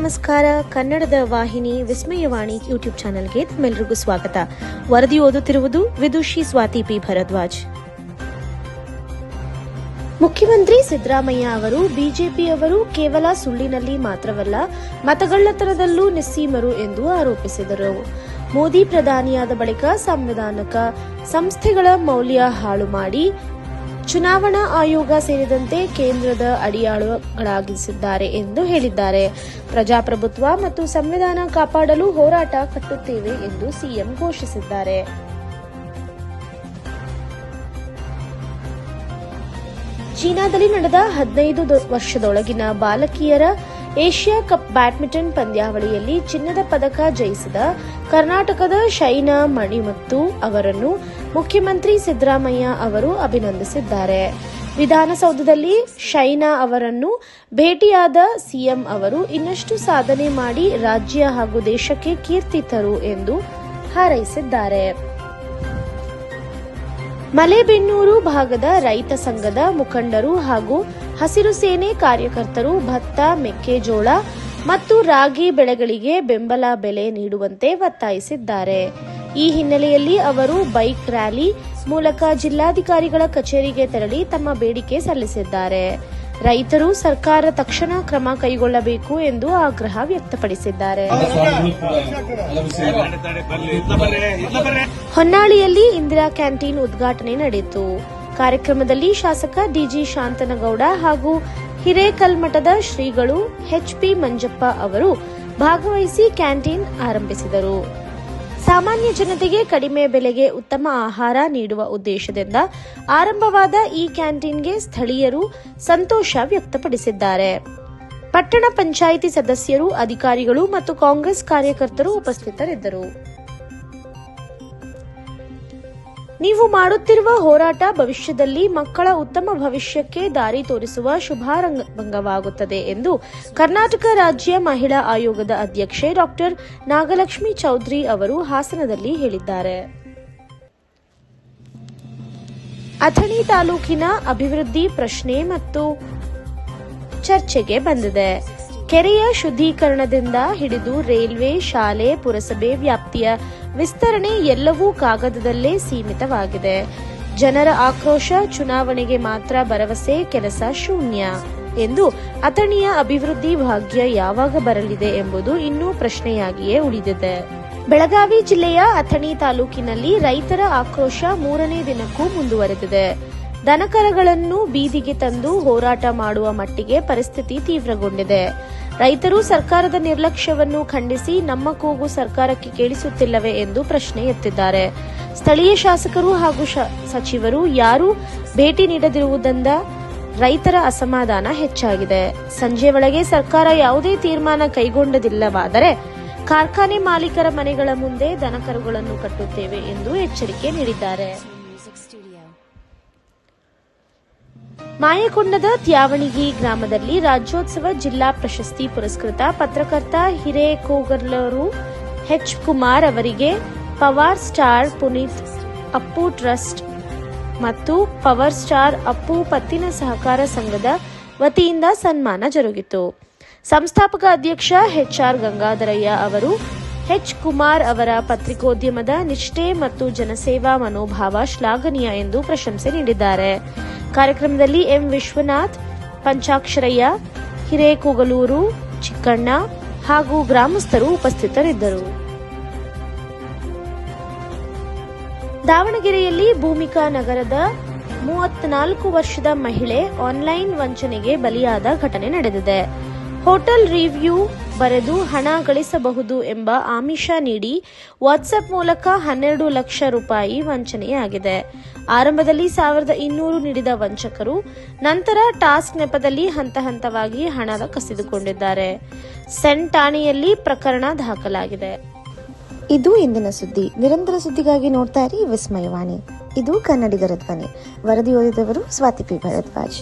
ನಮಸ್ಕಾರ. ಕನ್ನಡದ ವಾಹಿನಿ ವಿಸ್ಮಯವಾಣಿ ಯೂಟ್ಯೂಬ್ ಚಾನೆಲ್ಗೆ ತಮ್ಮೆಲ್ಲರಿಗೂ ಸ್ವಾಗತ. ವರದಿ ಓದುತ್ತಿರುವುದು ವಿದುಷಿ ಸ್ವಾತಿ ಪಿ ಭರದ್ವಾಜ್. ಮುಖ್ಯಮಂತ್ರಿ ಸಿದ್ದರಾಮಯ್ಯ ಅವರು ಬಿಜೆಪಿಯವರು ಕೇವಲ ಸುಳ್ಳಿನಲ್ಲಿ ಮಾತ್ರವಲ್ಲ, ಮತಗಳ್ಳತನದಲ್ಲೂ ನಿಸ್ಸೀಮರು ಎಂದು ಆರೋಪಿಸಿದರು. ಮೋದಿ ಪ್ರಧಾನಿಯಾದ ಬಳಿಕ ಸಂವಿಧಾನಿಕ ಸಂಸ್ಥೆಗಳ ಮೌಲ್ಯ ಹಾಳು ಮಾಡಿ ಚುನಾವಣಾ ಆಯೋಗ ಸೇರಿದಂತೆ ಕೇಂದ್ರದ ಅಡಿಯಾಳುಗಳಾಗಿಸಿದ್ದಾರೆ ಎಂದು ಹೇಳಿದ್ದಾರೆ. ಪ್ರಜಾಪ್ರಭುತ್ವ ಮತ್ತು ಸಂವಿಧಾನ ಕಾಪಾಡಲು ಹೋರಾಟ ಕಟ್ಟುತ್ತೇವೆ ಎಂದು ಸಿಎಂ ಘೋಷಿಸಿದ್ದಾರೆ. ಚೀನಾದಲ್ಲಿ ನಡೆದ 15 ವರ್ಷದೊಳಗಿನ ಬಾಲಕಿಯರ ಏಷ್ಯಾ ಕಪ್ ಬ್ಯಾಡ್ಮಿಂಟನ್ ಪಂದ್ಯಾವಳಿಯಲ್ಲಿ ಚಿನ್ನದ ಪದಕ ಜಯಿಸಿದ ಕರ್ನಾಟಕದ ಶೈನಾ ಮಣಿಮುತ್ತು ಅವರನ್ನು ಮುಖ್ಯಮಂತ್ರಿ ಸಿದ್ದರಾಮಯ್ಯ ಅವರು ಅಭಿನಂದಿಸಿದ್ದಾರೆ. ವಿಧಾನಸೌಧದಲ್ಲಿ ಶೈನಾ ಅವರನ್ನು ಭೇಟಿಯಾದ ಸಿಎಂ ಅವರು ಇನ್ನಷ್ಟು ಸಾಧನೆ ಮಾಡಿ ರಾಜ್ಯ ಹಾಗೂ ದೇಶಕ್ಕೆ ಕೀರ್ತಿ ತರು ಎಂದು ಹಾರೈಸಿದ್ದಾರೆ. ಮಲೇಬೆನ್ನೂರು ಭಾಗದ ರೈತ ಸಂಘದ ಮುಖಂಡರು ಹಾಗೂ ಹಸಿರು ಸೇನೆ ಕಾರ್ಯಕರ್ತರು ಭತ್ತ, ಮೆಕ್ಕೆಜೋಳ ಮತ್ತು ರಾಗಿ ಬೆಳೆಗಳಿಗೆ ಬೆಂಬಲ ಬೆಲೆ ನೀಡುವಂತೆ ಒತ್ತಾಯಿಸಿದ್ದಾರೆ. ಈ ಹಿನ್ನೆಲೆಯಲ್ಲಿ ಅವರು ಬೈಕ್ ರ್ಯಾಲಿ ಮೂಲಕ ಜಿಲ್ಲಾಧಿಕಾರಿಗಳ ಕಚೇರಿಗೆ ತೆರಳಿ ತಮ್ಮ ಬೇಡಿಕೆ ಸಲ್ಲಿಸಿದ್ದಾರೆ. ರೈತರು ಸರ್ಕಾರ ತಕ್ಷಣ ಕ್ರಮ ಕೈಗೊಳ್ಳಬೇಕು ಎಂದು ಆಗ್ರಹ ವ್ಯಕ್ತಪಡಿಸಿದ್ದಾರೆ. ಹೊನ್ನಾಳಿಯಲ್ಲಿ ಇಂದಿರಾ ಕ್ಯಾಂಟೀನ್ ಉದ್ಘಾಟನೆ ನಡೆಯಿತು. ಕಾರ್ಯಕ್ರಮದಲ್ಲಿ ಶಾಸಕ ಡಿಜಿ ಶಾಂತನಗೌಡ ಹಾಗೂ ಹಿರೇಕಲ್ಮಠದ ಶ್ರೀಗಳು ಎಚ್ಪಿ ಮಂಜಪ್ಪ ಅವರು ಭಾಗವಹಿಸಿ ಕ್ಯಾಂಟೀನ್ ಆರಂಭಿಸಿದರು. ಸಾಮಾನ್ಯ ಜನತೆಗೆ ಕಡಿಮೆ ಬೆಲೆಗೆ ಉತ್ತಮ ಆಹಾರ ನೀಡುವ ಉದ್ದೇಶದಿಂದ ಆರಂಭವಾದ ಈ ಕ್ಯಾಂಟೀನ್ಗೆ ಸ್ಥಳೀಯರು ಸಂತೋಷ ವ್ಯಕ್ತಪಡಿಸಿದ್ದಾರೆ. ಪಟ್ಟಣ ಪಂಚಾಯಿತಿ ಸದಸ್ಯರು, ಅಧಿಕಾರಿಗಳು ಮತ್ತು ಕಾಂಗ್ರೆಸ್ ಕಾರ್ಯಕರ್ತರು ಉಪಸ್ಥಿತರಿದ್ದರು. ನೀವು ಮಾಡುತ್ತಿರುವ ಹೋರಾಟ ಭವಿಷ್ಯದಲ್ಲಿ ಮಕ್ಕಳ ಉತ್ತಮ ಭವಿಷ್ಯಕ್ಕೆ ದಾರಿ ತೋರಿಸುವ ಶುಭಾರಂಭವಾಗುತ್ತದೆ ಎಂದು ಕರ್ನಾಟಕ ರಾಜ್ಯ ಮಹಿಳಾ ಆಯೋಗದ ಅಧ್ಯಕ್ಷೆ ಡಾ ನಾಗಲಕ್ಷ್ಮಿ ಚೌಧರಿ ಅವರು ಹಾಸನದಲ್ಲಿ ಹೇಳಿದ್ದಾರೆ. ಅಥಣಿ ತಾಲೂಕಿನ ಅಭಿವೃದ್ಧಿ ಪ್ರಶ್ನೆ ಮತ್ತು ಚರ್ಚೆಗೆ ಬಂದಿದೆ. ಕೆರೆಯ ಶುದ್ಧೀಕರಣದಿಂದ ಹಿಡಿದು ರೈಲ್ವೆ, ಶಾಲೆ, ಪುರಸಭೆ ವ್ಯಾಪ್ತಿಯ ವಿಸ್ತರಣೆ ಎಲ್ಲವೂ ಕಾಗದದಲ್ಲೇ ಸೀಮಿತವಾಗಿದೆ. ಜನರ ಆಕ್ರೋಶ, ಚುನಾವಣೆಗೆ ಮಾತ್ರ ಭರವಸೆ, ಕೆಲಸ ಶೂನ್ಯ ಎಂದು ಅಥಣಿಯ ಅಭಿವೃದ್ಧಿ ಭಾಗ್ಯ ಯಾವಾಗ ಬರಲಿದೆ ಎಂಬುದು ಇನ್ನೂ ಪ್ರಶ್ನೆಯಾಗಿಯೇ ಉಳಿದಿದೆ. ಬೆಳಗಾವಿ ಜಿಲ್ಲೆಯ ಅಥಣಿ ತಾಲೂಕಿನಲ್ಲಿ ರೈತರ ಆಕ್ರೋಶ 3ನೇ ದಿನಕ್ಕೂ ಮುಂದುವರೆದಿದೆ. ದನಕರಗಳನ್ನು ಬೀದಿಗೆ ತಂದು ಹೋರಾಟ ಮಾಡುವ ಮಟ್ಟಿಗೆ ಪರಿಸ್ಥಿತಿ ತೀವ್ರಗೊಂಡಿದೆ. ರೈತರು ಸರ್ಕಾರದ ನಿರ್ಲಕ್ಷ್ಯವನ್ನು ಖಂಡಿಸಿ ನಮ್ಮ ಕೂಗು ಸರ್ಕಾರಕ್ಕೆ ಕೇಳಿಸುತ್ತಿಲ್ಲವೇ ಎಂದು ಪ್ರಶ್ನೆ ಎತ್ತಿದ್ದಾರೆ. ಸ್ಥಳೀಯ ಶಾಸಕರು ಹಾಗೂ ಸಚಿವರು ಯಾರೂ ಭೇಟಿ ನೀಡದಿರುವುದರಿಂದ ರೈತರ ಅಸಮಾಧಾನ ಹೆಚ್ಚಾಗಿದೆ. ಸಂಜೆ ಒಳಗೆ ಸರ್ಕಾರ ಯಾವುದೇ ತೀರ್ಮಾನ ಕೈಗೊಂಡದಿಲ್ಲವಾದರೆ ಕಾರ್ಖಾನೆ ಮಾಲೀಕರ ಮನೆಗಳ ಮುಂದೆ ದನಕರುಗಳನ್ನು ಕಟ್ಟುತ್ತೇವೆ ಎಂದು ಎಚ್ಚರಿಕೆ ನೀಡಿದ್ದಾರೆ. ಮಾಯಕೊಂಡದ ತ್ಯಾವಣಿಗಿ ಗ್ರಾಮದಲ್ಲಿ ರಾಜ್ಯೋತ್ಸವ ಜಿಲ್ಲಾ ಪ್ರಶಸ್ತಿ ಪುರಸ್ಕೃತ ಪತ್ರಕರ್ತ ಹಿರೇಕೋಗರ್ಲರು ಎಚ್ ಕುಮಾರ್ ಅವರಿಗೆ power star Puneeth Appu trust ಮತ್ತು ಪವರ್ ಸ್ಟಾರ್ ಅಪ್ಪು ಪತ್ತಿನ ಸಹಕಾರ ಸಂಘದ ವತಿಯಿಂದ ಸನ್ಮಾನ ಜರುಗಿತು. ಸಂಸ್ಥಾಪಕ ಅಧ್ಯಕ್ಷ ಎಚ್ಆರ್ ಗಂಗಾಧರಯ್ಯ ಅವರು ಎಚ್ ಕುಮಾರ್ ಅವರ ಪತ್ರಿಕೋದ್ಯಮದ ನಿಷ್ಠೆ ಮತ್ತು ಜನಸೇವಾ ಮನೋಭಾವ ಶ್ಲಾಘನೀಯ ಎಂದು ಪ್ರಶಂಸೆ ನೀಡಿದ್ದಾರೆ. ಕಾರ್ಯಕ್ರಮದಲ್ಲಿ ಎಂ ವಿಶ್ವನಾಥ್, ಪಂಚಾಕ್ಷರಯ್ಯ, ಹಿರೇಕೋಗಲೂರು, ಚಿಕ್ಕಣ್ಣ ಹಾಗೂ ಗ್ರಾಮಸ್ಥರು ಉಪಸ್ಥಿತರಿದ್ದರು. ದಾವಣಗೆರೆಯಲ್ಲಿ ಭೂಮಿಕಾ ನಗರದ 34 ವರ್ಷದ ಮಹಿಳೆ ಆನ್ಲೈನ್ ವಂಚನೆಗೆ ಬಲಿಯಾದ ಘಟನೆ ನಡೆದಿದೆ. ಹೋಟೆಲ್ ರಿವ್ಯೂ ಬರೆದು ಹಣ ಗಳಿಸಬಹುದು ಎಂಬ ಆಮಿಷ ನೀಡಿ ವಾಟ್ಸ್ಆಪ್ ಮೂಲಕ 12 ಲಕ್ಷ ರೂಪಾಯಿ ವಂಚನೆಯಾಗಿದೆ. ಆರಂಭದಲ್ಲಿ 1200 ನೀಡಿದ ವಂಚಕರು ನಂತರ ಟಾಸ್ಕ್ ನೆಪದಲ್ಲಿ ಹಂತ ಹಂತವಾಗಿ ಹಣ ಕಸಿದುಕೊಂಡಿದ್ದಾರೆ. ಸೆನ್ ಠಾಣೆಯಲ್ಲಿ ಪ್ರಕರಣ ದಾಖಲಾಗಿದೆ. ಇದು ಇಂದಿನ ಸುದ್ದಿ. ನಿರಂತರ ಸುದ್ದಿಗಾಗಿ ನೋಡ್ತಾ ಇರಿ ವಿಸ್ಮಯವಾಣಿ. ಇದು ಕನ್ನಡಿಗರ ಧ್ವನಿ. ವರದಿ ಓದಿದವರು ಸ್ವಾತಿ ಪಿ ಭರದ್ವಾಜ್.